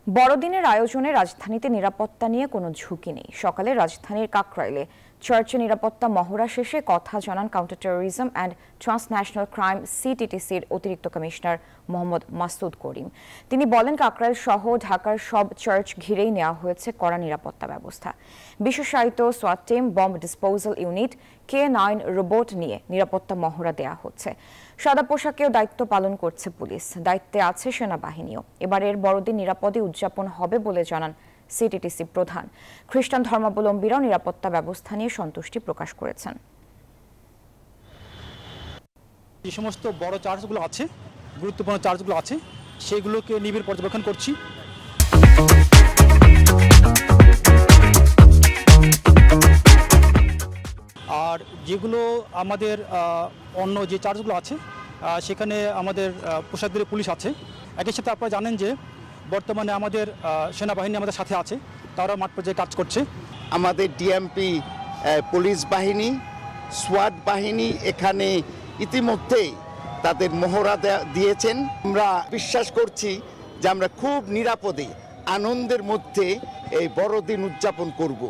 বড়দিনের আয়োজনে রাজধানীতে নিরাপত্তা নিয়ে কোনো ঝুঁকি নেই। সকালে রাজধানীর কাকরাইলে চার্চে নিরাপত্তা মহড়া শেষে কথা জানান counter terrorism and transnational crime সিটিটিসির অতিরিক্ত কমিশনার মোহাম্মদ মাসুদ করিম। তিনি বলেন, কাকরাইল সহ ঢাকার সব চার্চ ঘিরেই নেওয়া হয়েছে কড়া নিরাপত্তা ব্যবস্থা। বিশেষায়িত সোয়াট team, bomb disposal unit, K9 robot নিয়ে নিরাপত্তা মহড়া দেয়া হচ্ছে। সাদা পোশাকেও দায়িত্ব পালন করছে পুলিশ, দায়িত্বে আছে সেনাবাহিনীও। এবারের বড়দিন নিরাপদে উদযাপন হবে বলে জানান সিটিটিসি প্রধান। খ্রিস্টান ধর্মাবলম্বীরাও নিরাপত্তা ব্যবস্থা নিয়ে সন্তুষ্টি প্রকাশ করেছেন। যে সমস্ত বড় চার্চগুলো আছে, গুরুত্বপূর্ণ চার্চগুলো আছে, সেগুলোকে নিবিড় পর্যবেক্ষণ করছি। আর যেগুলো আমাদের অন্য যে চার্চগুলো আছে সেখানে আমাদের পোশাকধারী পুলিশ আছে। একই সাথে আপনারা জানেন যে বর্তমানে আমাদের সেনাবাহিনী আমাদের সাথে আছে, তারা মাঠ পর্যায়ে কাজ করছে। আমাদের ডিএমপি পুলিশ বাহিনী, সোয়াট বাহিনী এখানে ইতিমধ্যেই তাদের মহড়া দিয়েছেন। আমরা বিশ্বাস করছি যে আমরা খুব নিরাপদে আনন্দের মধ্যে এই বড়দিন উদযাপন করব।